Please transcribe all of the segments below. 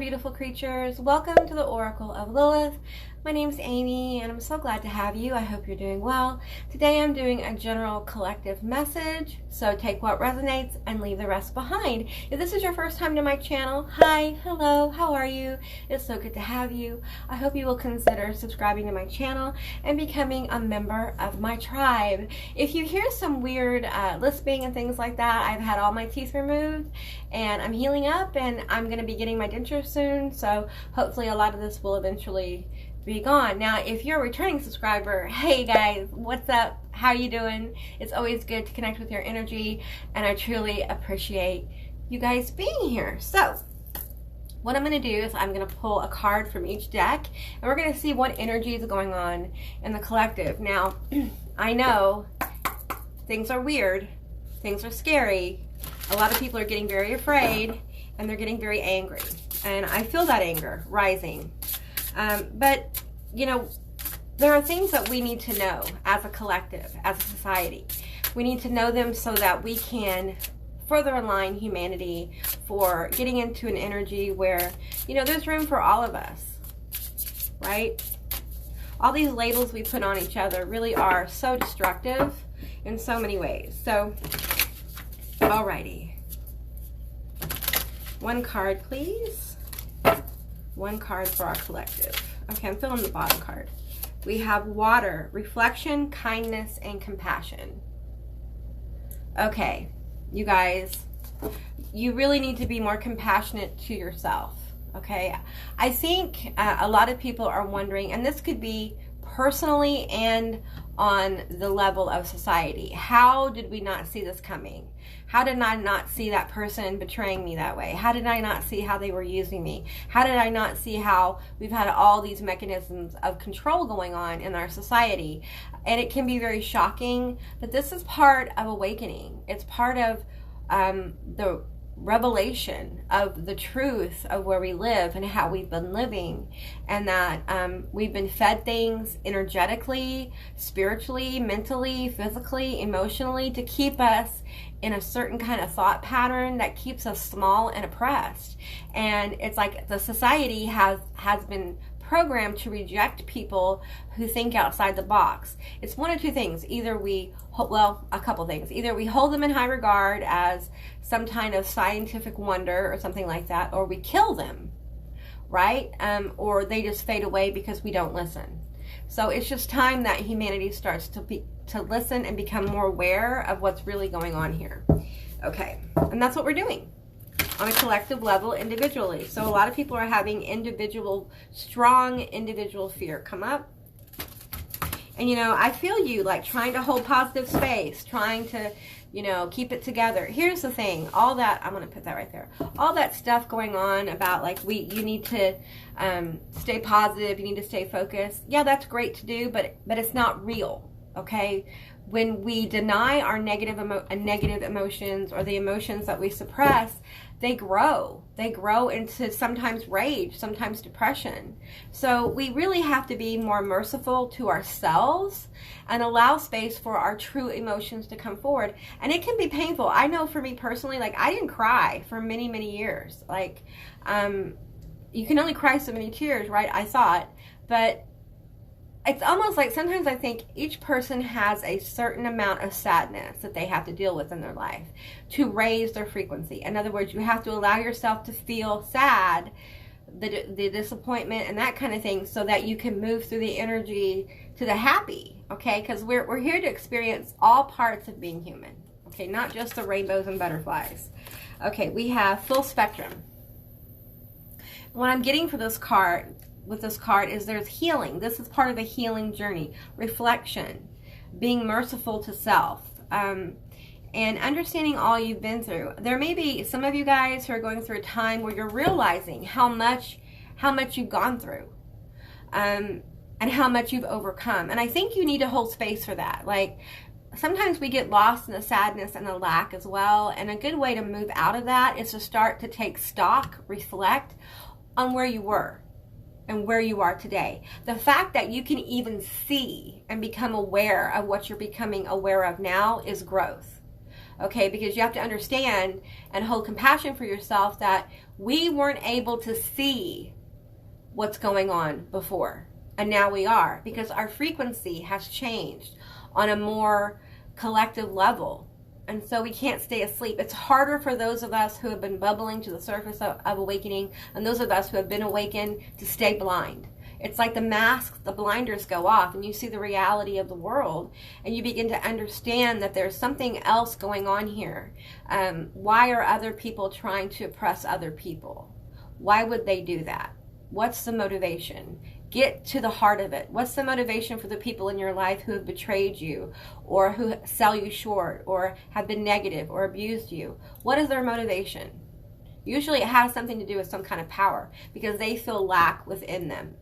beautiful creatures. Welcome to the Oracle of Lilith. My name's Amy and I'm so glad to have you. I hope you're doing well. Today I'm doing a general collective message, so take what resonates and leave the rest behind. If this is your first time to my channel, hi, hello, how are you? It's so good to have you. I hope you will consider subscribing to my channel and becoming a member of my tribe. If you hear some weird lisping and things like that, I've had all my teeth removed and I'm healing up and I'm going to be getting my dentures soon, so hopefully a lot of this will eventually be gone. Now, if you're a returning subscriber, hey guys, what's up? How you doing? It's always good to connect with your energy, and I truly appreciate you guys being here. So, what I'm going to do is I'm going to pull a card from each deck, and we're going to see what energy is going on in the collective. Now, I know things are weird, things are scary. A lot of people are getting very afraid, and they're getting very angry, and I feel that anger rising. But, you know, there are things that we need to know as a collective, as a society. We need to know them so that we can further align humanity for getting into an energy where, you know, there's room for all of us, right? All these labels we put on each other really are so destructive in so many ways. So, alrighty. One card, please. One card for our collective. Okay, I'm filling the bottom card. We have water, reflection, kindness, and compassion. Okay, you guys, you really need to be more compassionate to yourself, okay? I think a lot of people are wondering, and this could be personally and on the level of society, how did we not see this coming? How did I not see that person betraying me that way? How did I not see how they were using me? How did I not see how we've had all these mechanisms of control going on in our society? And it can be very shocking, but this is part of awakening. It's part of the revelation of the truth of where we live and how we've been living, and that we've been fed things energetically, spiritually, mentally, physically, emotionally to keep us in a certain kind of thought pattern that keeps us small and oppressed. And it's like the society has been programmed to reject people who think outside the box. It's one of two things. Either we, well, a couple things. Either we hold them in high regard as some kind of scientific wonder or something like that, or we kill them, right? Or they just fade away because we don't listen. So it's just time that humanity starts to listen and become more aware of what's really going on here. Okay, and that's what we're doing on a collective level individually. So a lot of people are having strong individual fear come up. And, you know, I feel you, like trying to hold positive space, trying to, you know, keep it together. Here's the thing, all that, I'm going to put that right there. All that stuff going on about like you need to stay positive, you need to stay focused. Yeah, that's great to do, but it's not real, okay? When we deny our negative emotions or the emotions that we suppress, they grow. They grow into sometimes rage, sometimes depression. So we really have to be more merciful to ourselves and allow space for our true emotions to come forward. And it can be painful. I know for me personally, like I didn't cry for many, many years. Like you can only cry so many tears, right? I thought. But it's almost like sometimes I think each person has a certain amount of sadness that they have to deal with in their life to raise their frequency. In other words, you have to allow yourself to feel sad, the disappointment and that kind of thing, so that you can move through the energy to the happy, okay? Because we're here to experience all parts of being human, okay? Not just the rainbows and butterflies. Okay, we have full spectrum. What I'm getting for this card, with this card, is there's healing. This is part of the healing journey. Reflection, being merciful to self, and understanding all you've been through. There may be some of you guys who are going through a time where you're realizing how much you've gone through, and how much you've overcome. And I think you need to hold space for that. Like sometimes we get lost in the sadness and the lack as well. And a good way to move out of that is to start to take stock, reflect on where you were and where you are today. The fact that you can even see and become aware of what you're becoming aware of now is growth. okay? Because you have to understand and hold compassion for yourself that we weren't able to see what's going on before, and now we are, because our frequency has changed on a more collective level. And so we can't stay asleep. It's harder for those of us who have been bubbling to the surface of awakening, and those of us who have been awakened, to stay blind. It's like the masks, the blinders go off, and you see the reality of the world, and you begin to understand that there's something else going on here. Why are other people trying to oppress other people? Why would they do that? What's the motivation? Get to the heart of it. What's the motivation for the people in your life who have betrayed you, or who sell you short, or have been negative, or abused you? What is their motivation? Usually it has something to do with some kind of power, because they feel lack within them.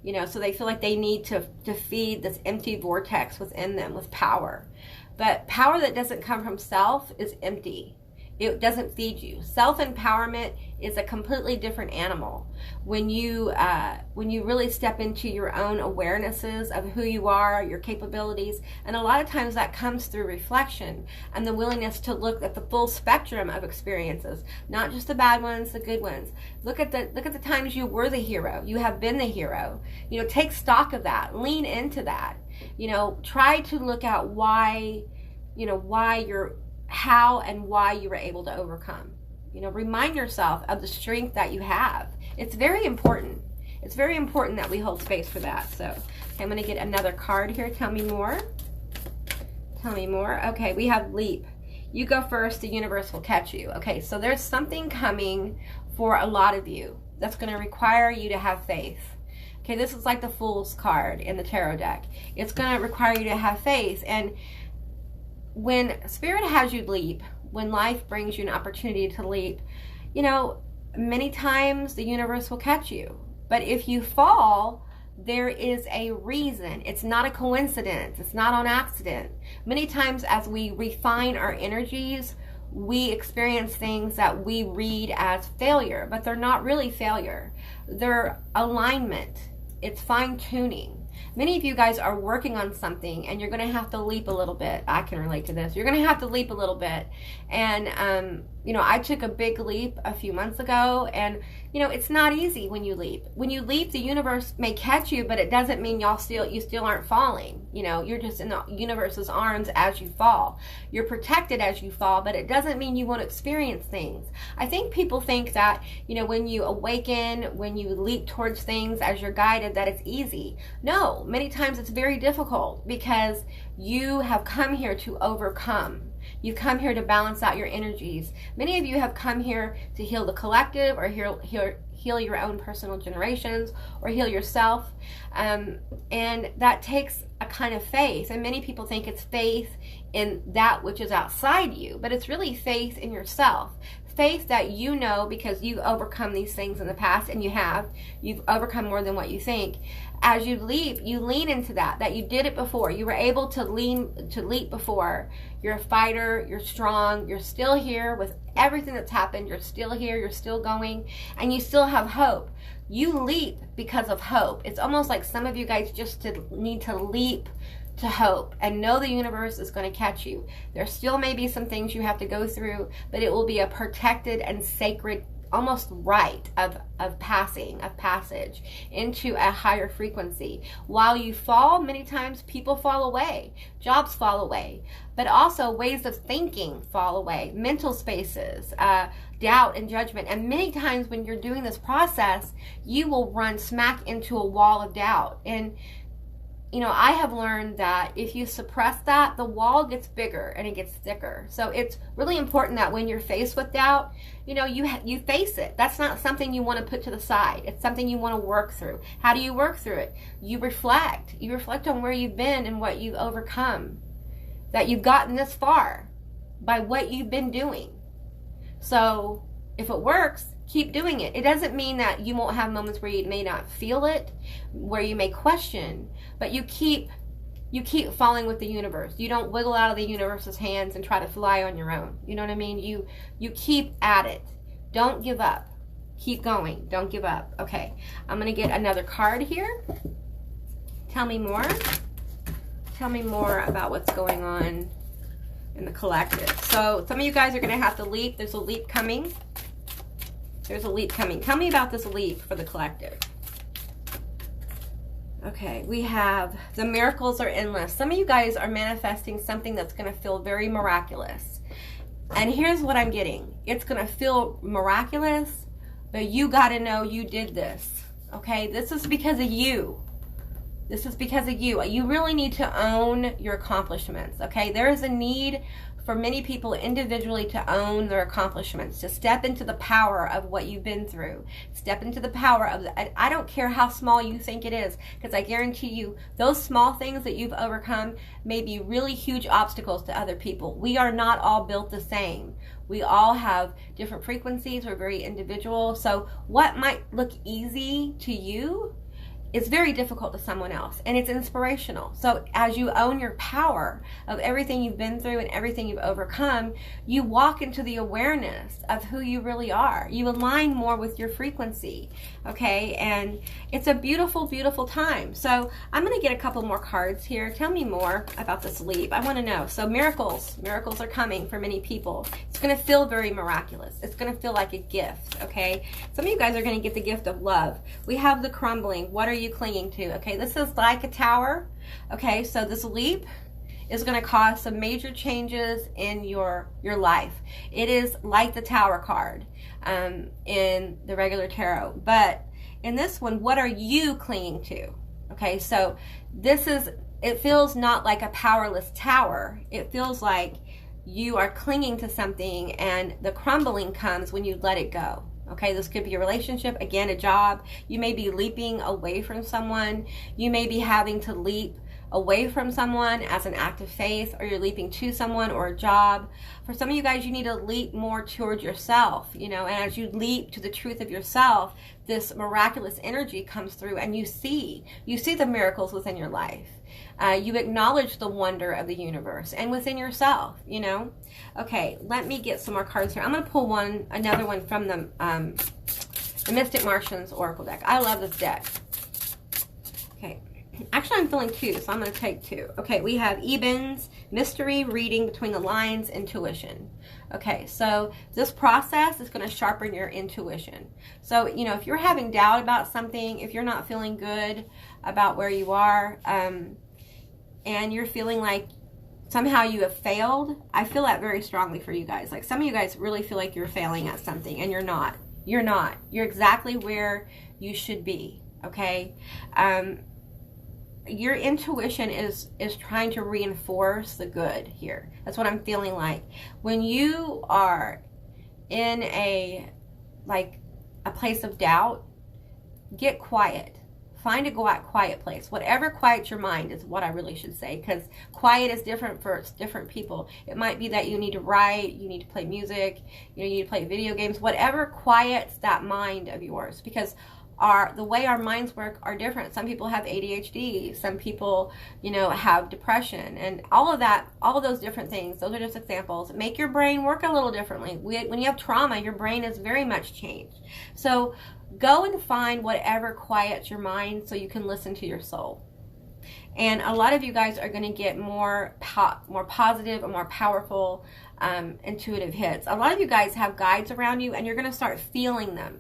You know, so they feel like they need to feed this empty vortex within them with power. But power that doesn't come from self is empty. It doesn't feed you. Self-empowerment is a completely different animal. When you really step into your own awarenesses of who you are, your capabilities, and a lot of times that comes through reflection and the willingness to look at the full spectrum of experiences, not just the bad ones, the good ones. Look at the times you were the hero. You have been the hero. You know, take stock of that. Lean into that. You know, try to look at why how and why you were able to overcome. You know, remind yourself of the strength that you have. It's very important. It's very important that we hold space for that. So, okay, I'm going to get another card here. Tell me more. Tell me more. Okay, we have leap. You go first. The universe will catch you. Okay, so there's something coming for a lot of you that's going to require you to have faith. Okay, this is like the Fool's card in the tarot deck. It's going to require you to have faith. And when Spirit has you leap, when life brings you an opportunity to leap, you know, many times the universe will catch you. But if you fall, there is a reason. It's not a coincidence. It's not on accident. Many times as we refine our energies, we experience things that we read as failure, but they're not really failure. They're alignment. It's fine-tuning. Many of you guys are working on something and you're going to have to leap a little bit. I can relate to this. You're going to have to leap a little bit. And, you know, I took a big leap a few months ago, and, you know, it's not easy when you leap. When you leap, the universe may catch you, but it doesn't mean you still aren't falling. You know, you're just in the universe's arms as you fall. You're protected as you fall, but it doesn't mean you won't experience things. I think people think that, you know, when you awaken, when you leap towards things as you're guided, that it's easy. No, many times it's very difficult, because you have come here to overcome. You've come here to balance out your energies. Many of you have come here to heal the collective, or heal your own personal generations, or heal yourself. And that takes a kind of faith. And many people think it's faith in that which is outside you, but it's really faith in yourself. Faith that you know, because you've overcome these things in the past, and you've overcome more than what you think. As you leap, you lean into that you did it before. You were able to leap before. You're a fighter, you're strong, you're still here with everything that's happened. You're still here, you're still going, and you still have hope. You leap because of hope. It's almost like some of you guys just need to leap to hope and know the universe is going to catch you. There still may be some things you have to go through, but it will be a protected and sacred, almost rite of passage into a higher frequency. While you fall, many times people fall away, jobs fall away, but also ways of thinking fall away, mental spaces, doubt and judgment. And many times when you're doing this process, you will run smack into a wall of doubt. And you know, I have learned that if you suppress that, the wall gets bigger and it gets thicker. So it's really important that when you're faced with doubt, you know, you face it. That's not something you want to put to the side. It's something you want to work through. How do you work through it? You reflect. You reflect on where you've been and what you've overcome. That you've gotten this far by what you've been doing. So if it works, keep doing it. It doesn't mean that you won't have moments where you may not feel it, where you may question, but you keep falling with the universe. You don't wiggle out of the universe's hands and try to fly on your own. You know what I mean? You keep at it. Don't give up. Keep going. Don't give up. Okay, I'm going to get another card here. Tell me more. Tell me more about what's going on in the collective. So some of you guys are going to have to leap. There's a leap coming. There's a leap coming. Tell me about this leap for the collective. Okay, we have the miracles are endless. Some of you guys are manifesting something that's going to feel very miraculous. And here's what I'm getting. It's going to feel miraculous, but you got to know you did this. Okay, this is because of you. This is because of you. You really need to own your accomplishments. Okay, there is a need for many people individually to own their accomplishments, to step into the power of what you've been through. Step into the power of I don't care how small you think it is, because I guarantee you those small things that you've overcome may be really huge obstacles to other people. We are not all built the same. We all have different frequencies. We're very individual. So what might look easy to you is very difficult to someone else, and it's inspirational. So as you own your power of everything you've been through and everything you've overcome, you walk into the awareness of who you really are. You align more with your frequency, okay? And it's a beautiful, beautiful time. So I'm gonna get a couple more cards here. Tell me more about this leap. I wanna know. So miracles are coming for many people. It's gonna feel very miraculous. It's gonna feel like a gift, okay? Some of you guys are gonna get the gift of love. We have the crumbling. What are you clinging to? Okay, this is like a tower. Okay, so this leap is going to cause some major changes in your life. It is like the tower card in the regular tarot, but in this one, what are you clinging to? Okay, so it feels not like a powerless tower. It feels like you are clinging to something, and the crumbling comes when you let it go. Okay, this could be a relationship, again, a job. You may be leaping away from someone. You may be having to leap away from someone as an act of faith, or you're leaping to someone or a job. For some of you guys, you need to leap more towards yourself, you know, and as you leap to the truth of yourself, this miraculous energy comes through, and you see the miracles within your life. You acknowledge the wonder of the universe and within yourself, you know. Okay, let me get some more cards here. I'm going to pull another one from the Mystic Martians Oracle deck. I love this deck. Okay, actually I'm feeling two, so I'm going to take two. Okay, we have Eben's Mystery, Reading Between the Lines, Intuition. Okay, so this process is going to sharpen your intuition. So, you know, if you're having doubt about something, if you're not feeling good about where you are, and you're feeling like somehow you have failed, I feel that very strongly for you guys. Like some of you guys really feel like you're failing at something, and you're not. You're not. You're exactly where you should be, okay? Your intuition is trying to reinforce the good here. That's what I'm feeling like. When you are in a place of doubt, get quiet. Find a quiet place. Whatever quiets your mind is what I really should say, because quiet is different for different people. It might be that you need to write, you need to play music, you need to play video games, whatever quiets that mind of yours, because the way our minds work are different. Some people have ADHD, some people, you know, have depression, and all of that, all of those different things, those are just examples. Make your brain work a little differently. When you have trauma, your brain is very much changed. So go and find whatever quiets your mind so you can listen to your soul. And a lot of you guys are going to get more positive and more powerful intuitive hits. A lot of you guys have guides around you, and you're going to start feeling them.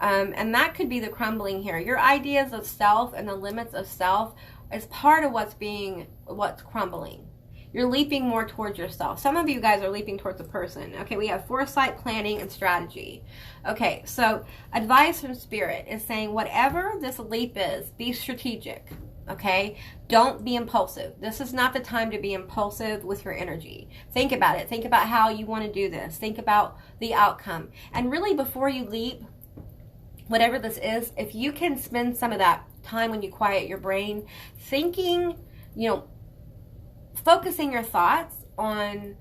And that could be the crumbling here. Your ideas of self and the limits of self is part of what's crumbling. You're leaping more towards yourself. Some of you guys are leaping towards a person. Okay, we have foresight, planning, and strategy. Okay, so advice from Spirit is saying whatever this leap is, be strategic. Okay, don't be impulsive. This is not the time to be impulsive with your energy. Think about it. Think about how you want to do this. Think about the outcome. And really, before you leap, whatever this is, if you can spend some of that time when you quiet your brain, thinking, you know, focusing your thoughts on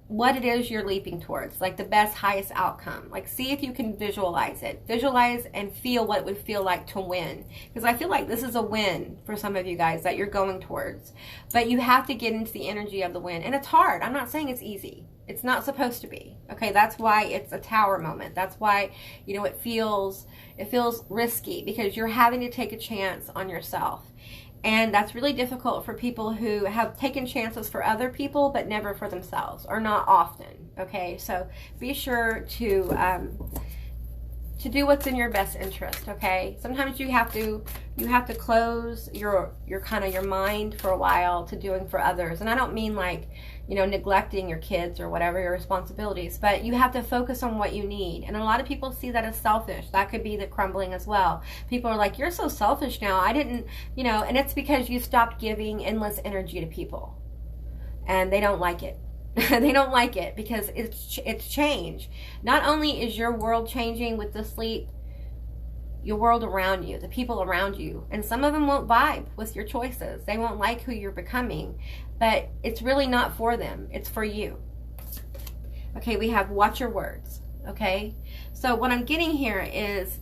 what it is you're leaping towards, like the best, highest outcome. Like, see if you can visualize it. Visualize and feel what it would feel like to win. Because I feel like this is a win for some of you guys that you're going towards. But you have to get into the energy of the win. And it's hard. I'm not saying it's easy. It's not supposed to be. Okay, that's why it's a tower moment. That's why, you know, it feels risky, because you're having to take a chance on yourself. And that's really difficult for people who have taken chances for other people, but never for themselves, or not often. Okay, so be sure to do what's in your best interest. Okay, sometimes you have to close your kind of your mind for a while to doing for others. And I don't mean like, you know, neglecting your kids or whatever your responsibilities, but you have to focus on what you need. And a lot of people see that as selfish. That could be the crumbling as well. People are like, you're so selfish now. I didn't, you know, and it's because you stopped giving endless energy to people, and they don't like it. They don't like it because it's change. Not only is your world changing with the sleep, your world around you, the people around you, and some of them won't vibe with your choices. They won't like who you're becoming, but it's really not for them. It's for you. Okay, we have watch your words. Okay, so what I'm getting here is,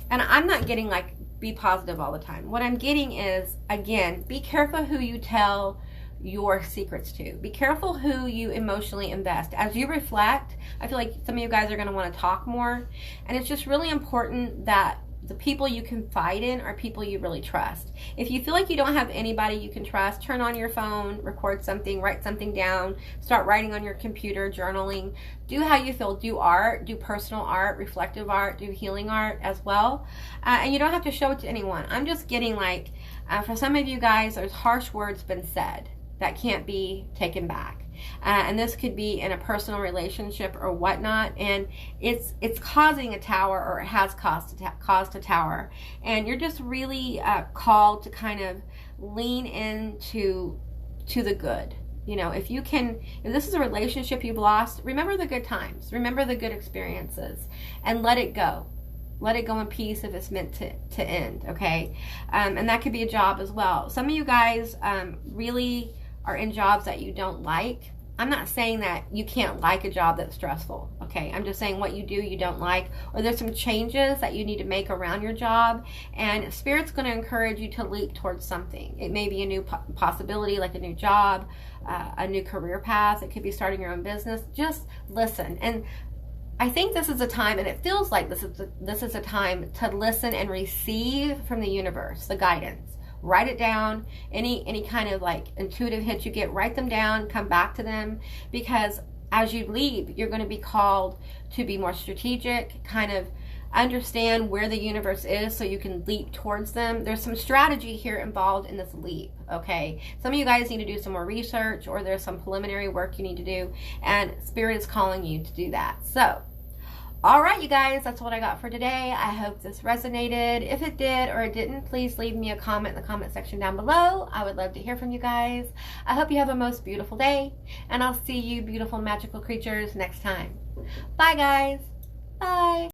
and I'm not getting like be positive all the time. What I'm getting is, again, be careful who you tell your secrets to. Be careful who you emotionally invest. As you reflect, I feel like some of you guys are going to want to talk more, and it's just really important that the people you confide in are people you really trust. If you feel like you don't have anybody you can trust, turn on your phone, record something, write something down, start writing on your computer, journaling. Do how you feel. Do art, do personal art, reflective art, do healing art as well. And you don't have to show it to anyone. I'm just getting like, for some of you guys, there's harsh words been said that can't be taken back. And this could be in a personal relationship or whatnot, and it's causing a tower, or it has caused a tower, and you're just really called to kind of lean into the good. You know, if this is a relationship you've lost, remember the good times, remember the good experiences, and let it go. Let it go in peace if it's meant to end, okay? And that could be a job as well. Some of you guys really are in jobs that you don't like. I'm not saying that you can't like a job that's stressful, okay? I'm just saying what you do you don't like, or there's some changes that you need to make around your job, and Spirit's going to encourage you to leap towards something. It may be a new possibility, like a new job, a new career path. It could be starting your own business. Just listen. And I think this is a time, and it feels like this is a time to listen and receive from the universe, the guidance. Write it down. Any kind of like intuitive hits you get, write them down, come back to them, because as you leave, you're going to be called to be more strategic, kind of understand where the universe is so you can leap towards them. There's some strategy here involved in this leap, okay? Some of you guys need to do some more research, or there's some preliminary work you need to do, and Spirit is calling you to do that. So, all right, you guys, that's what I got for today. I hope this resonated. If it did or it didn't, please leave me a comment in the comment section down below. I would love to hear from you guys. I hope you have a most beautiful day, and I'll see you beautiful magical creatures next time. Bye, guys. Bye.